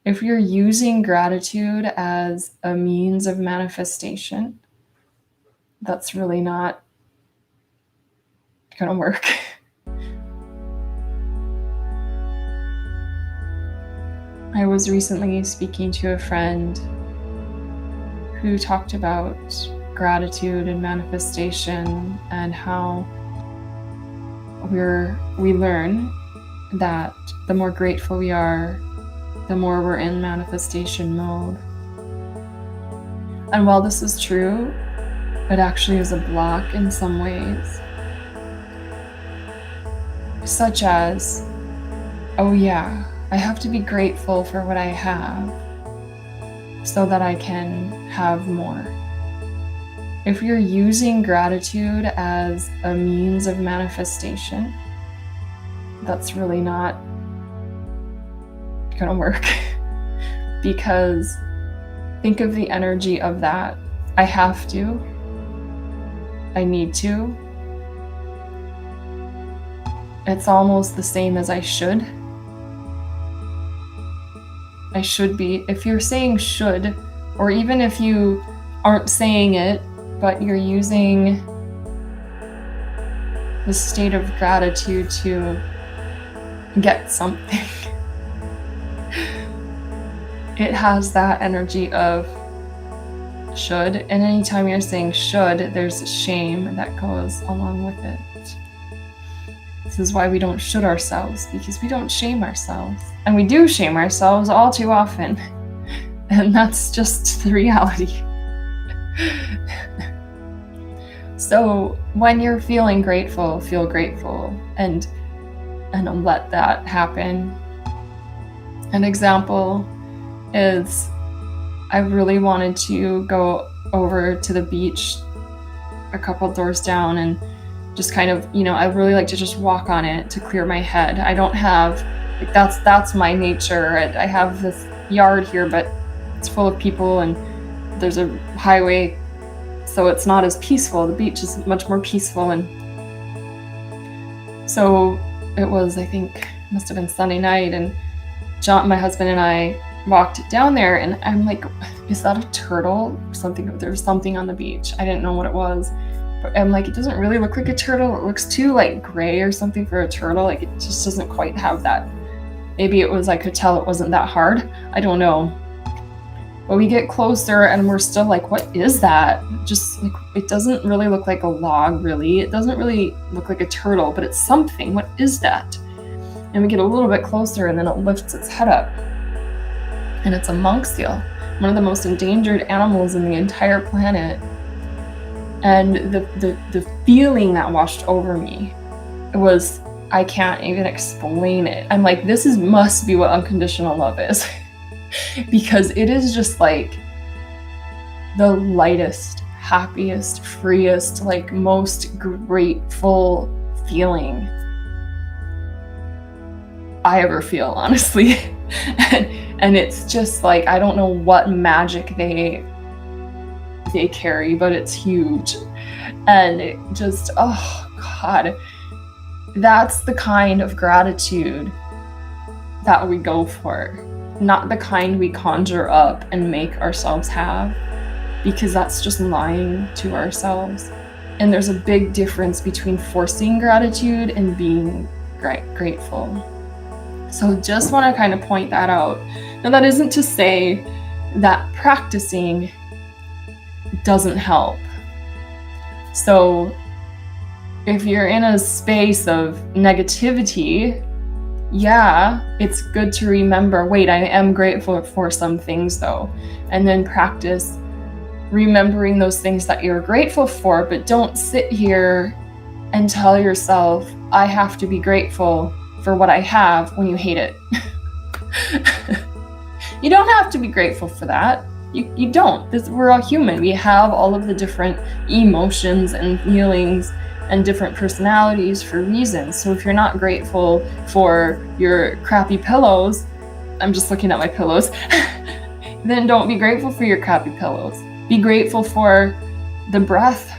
If you're using gratitude as a means of manifestation, that's really not going to work. I was recently speaking to a friend who talked about gratitude and manifestation and how we learn that the more grateful we are, the more we're in manifestation mode. And while this is true, it actually is a block in some ways. Such as, oh yeah, I have to be grateful for what I have so that I can have more. If you're using gratitude as a means of manifestation, that's really not going to work. Because think of the energy of that. I have to. I need to. It's almost the same as I should. I should be. If you're saying should, or even if you aren't saying it, but you're using the state of gratitude to get something, it has that energy of should. And anytime you're saying should, there's a shame that goes along with it. This is why we don't should ourselves, because we don't shame ourselves. And we do shame ourselves all too often. And that's just the reality. So when you're feeling grateful, feel grateful and let that happen. An example is I really wanted to go over to the beach a couple doors down and just kind of, I really like to just walk on it to clear my head. I don't have, that's my nature. I have this yard here, but it's full of people and there's a highway, so it's not as peaceful. The beach is much more peaceful. And so it was, I think, must have been Sunday night, and John, my husband, and I walked down there, and I'm like, is that a turtle? There was something on the beach. I didn't know what it was. But I'm like, it doesn't really look like a turtle. It looks too gray or something for a turtle. It just doesn't quite have that. Maybe it was, I could tell it wasn't that hard. I don't know. But we get closer and we're still like, what is that? Just it doesn't really look like a log, really. It doesn't really look like a turtle, but it's something. What is that? And we get a little bit closer and then it lifts its head up. And it's a monk seal, one of the most endangered animals in the entire planet. And the feeling that washed over me, it was, I can't even explain it. I'm like, must be what unconditional love is. Because it is just like the lightest, happiest, freest, most grateful feeling I ever feel, honestly. And it's just I don't know what magic they carry, but it's huge. And it just, oh God, that's the kind of gratitude that we go for, not the kind we conjure up and make ourselves have, because that's just lying to ourselves. And there's a big difference between forcing gratitude and being grateful. So just want to kind of point that out. Now, that isn't to say that practicing doesn't help. So if you're in a space of negativity, yeah, it's good to remember, wait, I am grateful for some things though. And then practice remembering those things that you're grateful for, but don't sit here and tell yourself, I have to be grateful for what I have when you hate it. You don't have to be grateful for that. You don't. We're all human. We have all of the different emotions and feelings and different personalities for reasons. So if you're not grateful for your crappy pillows, I'm just looking at my pillows, then don't be grateful for your crappy pillows. Be grateful for the breath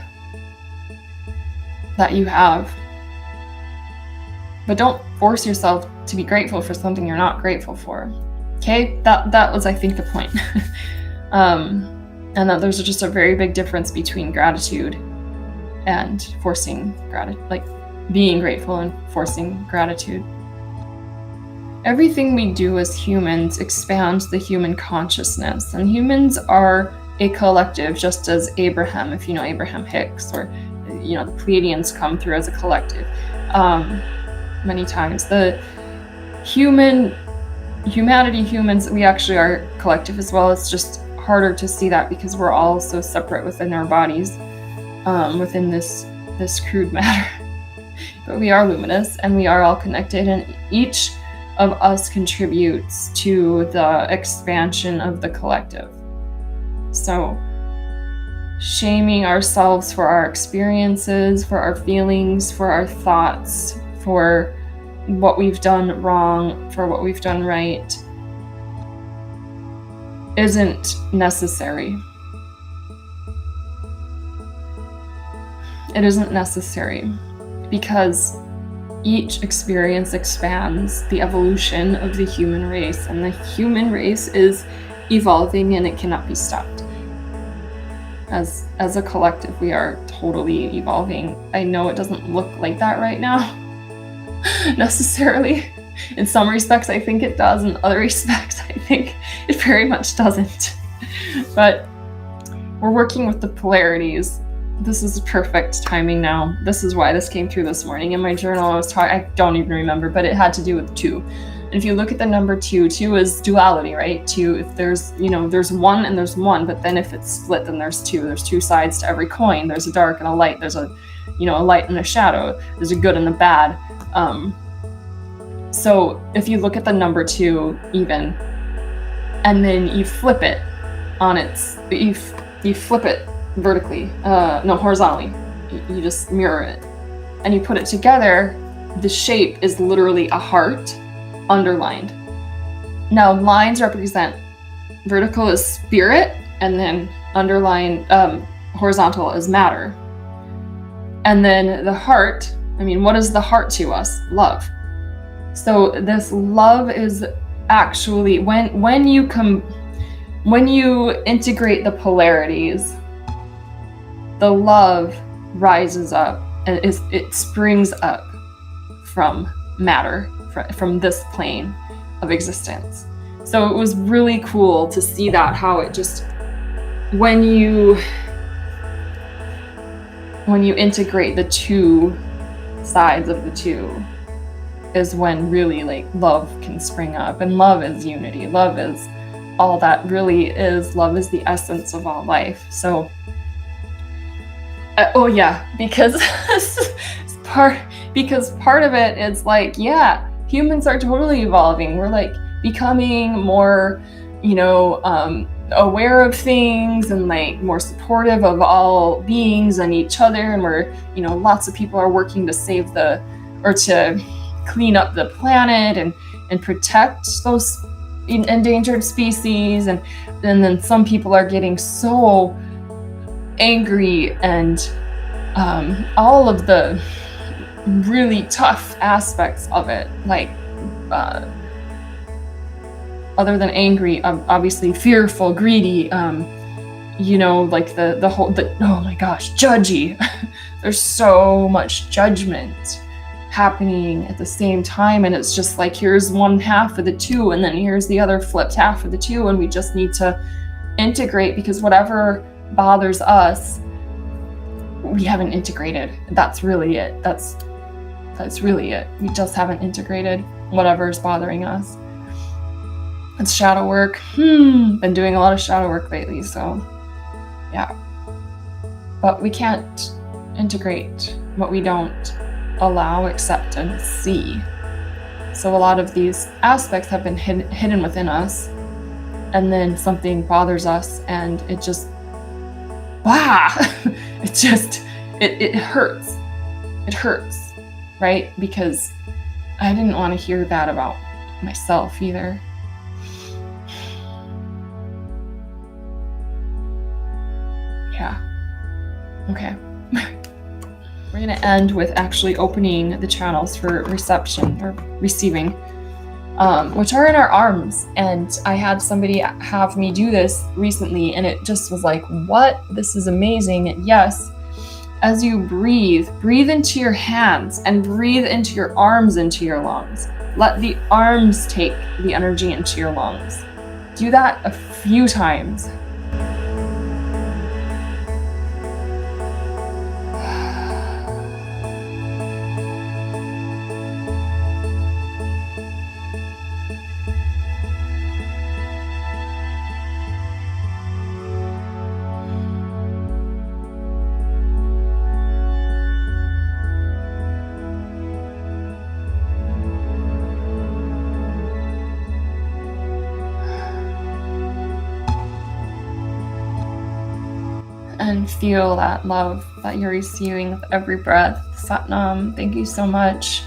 that you have. But don't force yourself to be grateful for something you're not grateful for. Okay, that was, I think, the point. And that there's just a very big difference between gratitude and forcing gratitude, like being grateful and forcing gratitude. Everything we do as humans expands the human consciousness, and humans are a collective, just as Abraham, if you know Abraham-Hicks, or the Pleiadians come through as a collective. Many times the humans, we actually are collective as well. It's just harder to see that because we're all so separate within our bodies, within this crude matter. But we are luminous, and we are all connected, and each of us contributes to the expansion of the collective. So shaming ourselves for our experiences, for our feelings, for our thoughts, for what we've done wrong, for what we've done right, isn't necessary. It isn't necessary because each experience expands the evolution of the human race, and the human race is evolving and it cannot be stopped. As a collective, we are totally evolving. I know it doesn't look like that right now, necessarily. In some respects, I think it does. In other respects, I think it very much doesn't. But we're working with the polarities. This is perfect timing now. This is why this came through this morning. In my journal, I don't even remember, but it had to do with 2. And if you look at the number 2, 2 is duality, right? 2, if there's 1 and there's 1, but then if it's split, then there's 2. There's 2 sides to every coin. There's a dark and a light. There's a light and a shadow. There's a good and a bad. So if you look at the number 2 even, and then you flip it on you flip it vertically, horizontally. You just mirror it, and you put it together. The shape is literally a heart underlined. Now lines represent, vertical is spirit, and then underlined, horizontal is matter. And then the heart, what is the heart to us? Love. So this love is actually, when you integrate the polarities, the love rises up, and it springs up from matter, from this plane of existence. So it was really cool to see that, how it just, when you integrate the 2 sides of the 2, is when really love can spring up. And love is unity. Love is all that really is. Love is the essence of all life. So because part of it is humans are totally evolving. We're becoming more, aware of things, and more supportive of all beings and each other. And we're, lots of people are working to to clean up the planet and protect those endangered species. And then some people are getting so angry, and all of the really tough aspects of it, other than angry, obviously fearful, greedy, the whole, oh my gosh, judgy. There's so much judgment happening at the same time, and it's just here's one half of the 2, and then here's the other flipped half of the 2, and we just need to integrate, because whatever bothers us, we haven't integrated. That's really it. That's really it. We just haven't integrated whatever's bothering us. It's shadow work. Been doing a lot of shadow work lately, so yeah. But we can't integrate what we don't allow, accept, and see. So a lot of these aspects have been hidden within us, and then something bothers us, and it just, it hurts. It hurts, right? Because I didn't want to hear that about myself either. Yeah. Okay. We're going to end with actually opening the channels for reception or receiving. which are in our arms. And I had somebody have me do this recently, and it just was like, what? This is amazing. And yes, as you breathe into your hands and breathe into your arms, into your lungs. Let the arms take the energy into your lungs. Do that a few times. And feel that love that you're receiving with every breath. Satnam, thank you so much.